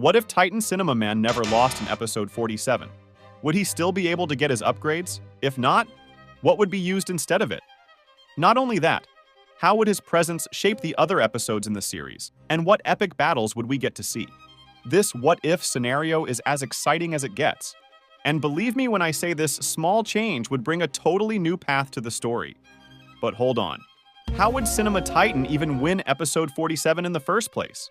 What if Titan Cinema Man never lost in episode 47? Would he still be able to get his upgrades? If not, what would be used instead of it? Not only that, how would his presence shape the other episodes in the series? And what epic battles would we get to see? This what-if scenario is as exciting as it gets. And believe me when I say this small change would bring a totally new path to the story. But hold on. How would Cinema Titan even win episode 47 in the first place?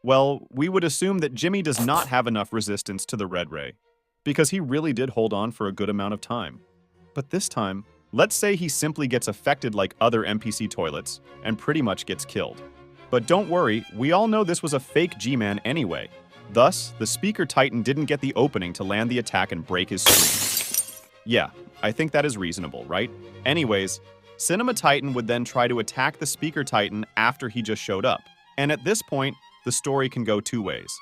Well, we would assume that Jimmy does not have enough resistance to the red ray, because he really did hold on for a good amount of time. But this time, let's say he simply gets affected like other NPC toilets and pretty much gets killed. But don't worry, we all know this was a fake G-Man anyway. Thus, the Speaker Titan didn't get the opening to land the attack and break his screen. Yeah, I think that is reasonable, right? Anyways, Cinema Titan would then try to attack the Speaker Titan after he just showed up. And at this point, the story can go two ways.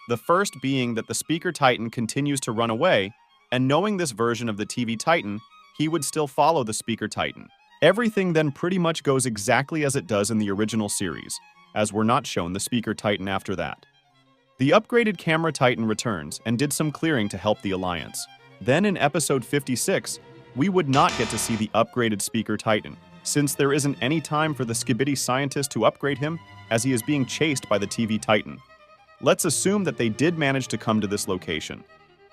The first being that the Speaker Titan continues to run away, and knowing this version of the TV Titan, he would still follow the Speaker Titan. Everything then pretty much goes exactly as it does in the original series, as we're not shown the Speaker Titan after that. The upgraded Camera Titan returns and did some clearing to help the Alliance. Then in episode 56, we would not get to see the upgraded Speaker Titan, since there isn't any time for the Skibidi scientist to upgrade him as he is being chased by the TV Titan. Let's assume that they did manage to come to this location.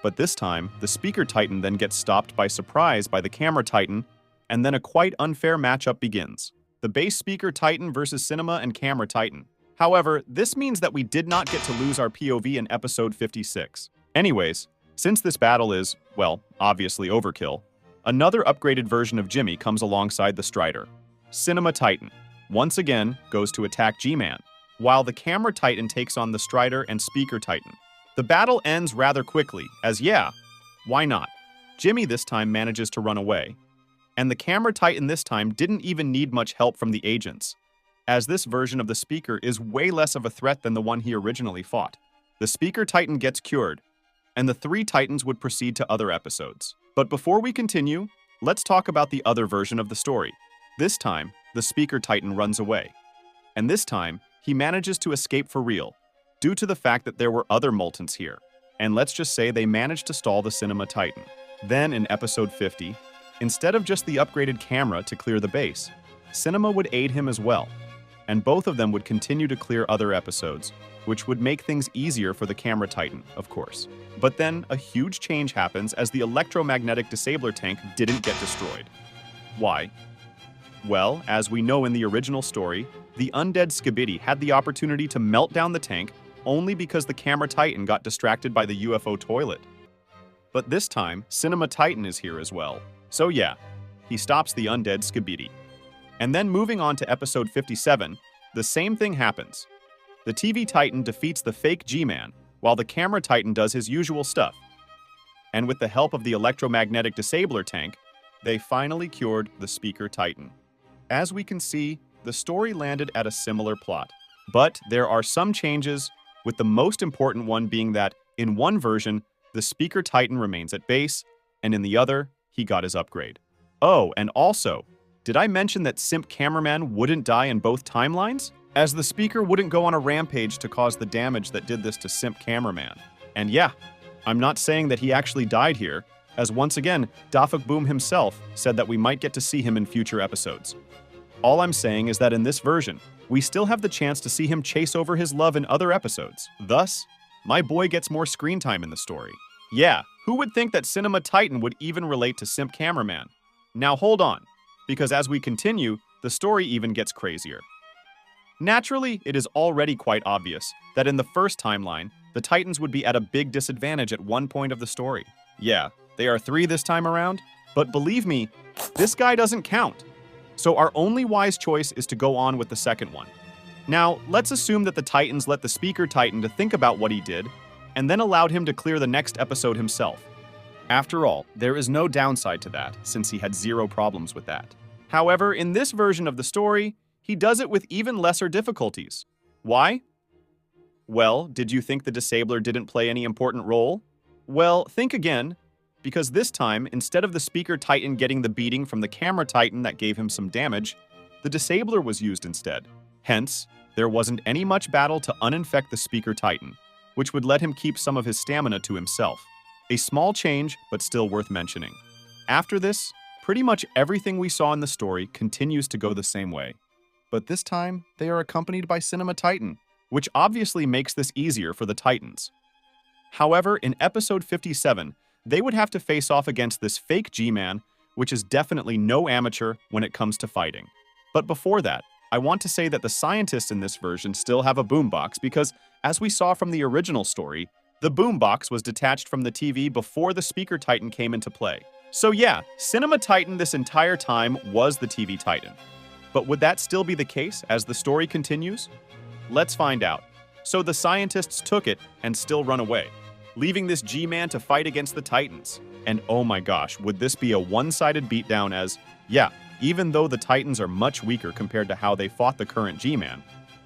But this time, the Speaker Titan then gets stopped by surprise by the Camera Titan, and then a quite unfair matchup begins. The base Speaker Titan versus Cinema and Camera Titan. However, this means that we did not get to lose our POV in episode 56. Anyways, since this battle is, well, obviously overkill, another upgraded version of Jimmy comes alongside the Strider. Cinema Titan, once again, goes to attack G-Man, while the Camera Titan takes on the Strider and Speaker Titan. The battle ends rather quickly, as yeah, why not? Jimmy this time manages to run away. And the Camera Titan this time didn't even need much help from the agents, as this version of the Speaker is way less of a threat than the one he originally fought. The Speaker Titan gets cured, and the three Titans would proceed to other episodes. But before we continue, let's talk about the other version of the story. This time, the Speaker Titan runs away. And this time, he manages to escape for real, due to the fact that there were other Moltons here. And let's just say they managed to stall the Cinema Titan. Then in episode 50, instead of just the upgraded camera to clear the base, Cinema would aid him as well. And both of them would continue to clear other episodes, which would make things easier for the Camera Titan, of course. But then a huge change happens as the electromagnetic disabler tank didn't get destroyed. Why? Well, as we know in the original story, the undead Skibidi had the opportunity to melt down the tank only because the Camera Titan got distracted by the UFO toilet. But this time, Cinema Titan is here as well. So yeah, he stops the undead Skibidi. And then moving on to episode 57, the same thing happens. The TV Titan defeats the fake G-Man, while the Camera Titan does his usual stuff. And with the help of the electromagnetic disabler tank, they finally cured the Speaker Titan. As we can see, the story landed at a similar plot. But there are some changes, with the most important one being that, in one version, the Speaker Titan remains at base, and in the other, he got his upgrade. Oh, and also, did I mention that Simp Cameraman wouldn't die in both timelines? As the Speaker wouldn't go on a rampage to cause the damage that did this to Simp Cameraman. And yeah, I'm not saying that he actually died here, as once again, Dafuk Boom himself said that we might get to see him in future episodes. All I'm saying is that in this version, we still have the chance to see him chase over his love in other episodes. Thus, my boy gets more screen time in the story. Yeah, who would think that Cinema Titan would even relate to Simp Cameraman? Now hold on, because as we continue, the story even gets crazier. Naturally, it is already quite obvious that in the first timeline, the Titans would be at a big disadvantage at one point of the story. Yeah, they are 3 this time around, but believe me, this guy doesn't count. So our only wise choice is to go on with the second one. Now, let's assume that the Titans let the Speaker Titan to think about what he did, and then allowed him to clear the next episode himself. After all, there is no downside to that, since he had 0 problems with that. However, in this version of the story, he does it with even lesser difficulties. Why? Well, did you think the disabler didn't play any important role? Well, think again, because this time, instead of the Speaker Titan getting the beating from the Camera Titan that gave him some damage, the disabler was used instead. Hence, there wasn't any much battle to uninfect the Speaker Titan, which would let him keep some of his stamina to himself. A small change, but still worth mentioning. After this, pretty much everything we saw in the story continues to go the same way. But this time, they are accompanied by Cinema Titan, which obviously makes this easier for the Titans. However, in episode 57, they would have to face off against this fake G-Man, which is definitely no amateur when it comes to fighting. But before that, I want to say that the scientists in this version still have a boombox because, as we saw from the original story, the boombox was detached from the TV before the Speaker Titan came into play. So yeah, Cinema Titan this entire time was the TV Titan. But would that still be the case as the story continues? Let's find out. So the scientists took it and still run away, leaving this G-Man to fight against the Titans. And oh my gosh, would this be a one-sided beatdown as, yeah, even though the Titans are much weaker compared to how they fought the current G-Man,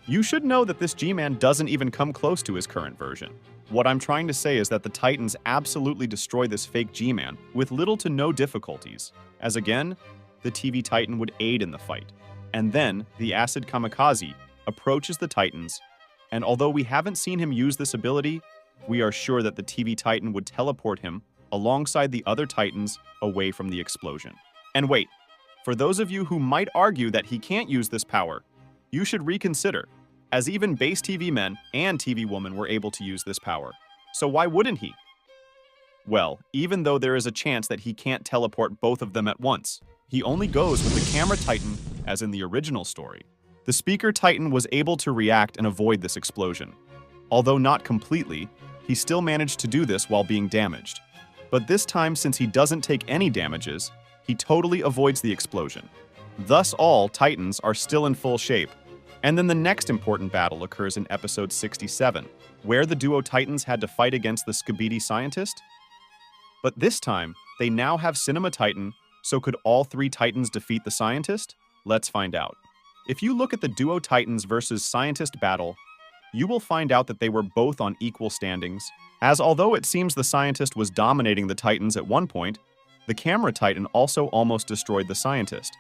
you should know that this G-Man doesn't even come close to his current version. What I'm trying to say is that the Titans absolutely destroy this fake G-Man with little to no difficulties, as again, the TV Titan would aid in the fight. And then, the Acid Kamikaze approaches the Titans, and although we haven't seen him use this ability, we are sure that the TV Titan would teleport him alongside the other Titans away from the explosion. And wait, for those of you who might argue that he can't use this power, you should reconsider, as even base TV men and TV women were able to use this power. So why wouldn't he? Well, even though there is a chance that he can't teleport both of them at once, he only goes with the Camera Titan, as in the original story. The Speaker Titan was able to react and avoid this explosion. Although not completely, he still managed to do this while being damaged. But this time, since he doesn't take any damages, he totally avoids the explosion. Thus all Titans are still in full shape. And then the next important battle occurs in episode 67, where the duo Titans had to fight against the Skibidi scientist. But this time, they now have Cinema Titan, so could all three Titans defeat the scientist? Let's find out. If you look at the duo Titans versus scientist battle, you will find out that they were both on equal standings, as although it seems the scientist was dominating the Titans at one point, the Camera Titan also almost destroyed the scientist,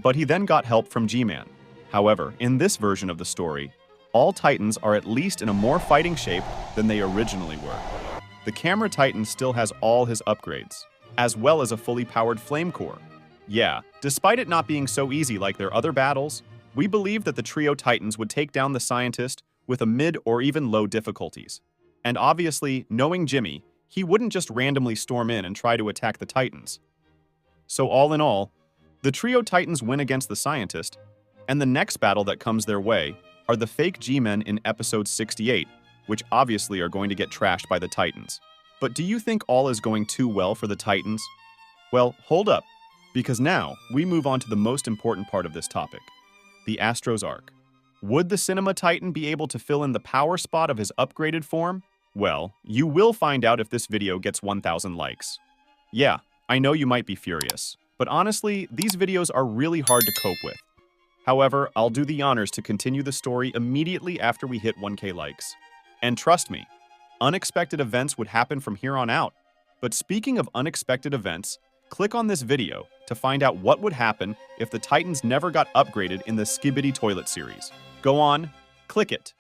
but he then got help from G-Man. However, in this version of the story, all Titans are at least in a more fighting shape than they originally were. The Camera Titan still has all his upgrades, as well as a fully powered flame core. Yeah, despite it not being so easy like their other battles, we believe that the trio Titans would take down the scientist with a mid or even low difficulties. And obviously, knowing Jimmy, he wouldn't just randomly storm in and try to attack the Titans. So all in all, the trio Titans win against the scientist, and the next battle that comes their way are the fake G-Men in episode 68, which obviously are going to get trashed by the Titans. But do you think all is going too well for the Titans? Well, hold up, because now we move on to the most important part of this topic, the Astro's Arc. Would the Cinema Titan be able to fill in the power spot of his upgraded form? Well, you will find out if this video gets 1,000 likes. Yeah, I know you might be furious, but honestly, these videos are really hard to cope with. However, I'll do the honors to continue the story immediately after we hit 1K likes. And trust me, unexpected events would happen from here on out. But speaking of unexpected events, click on this video to find out what would happen if the Titans never got upgraded in the Skibidi Toilet series. Go on, click it.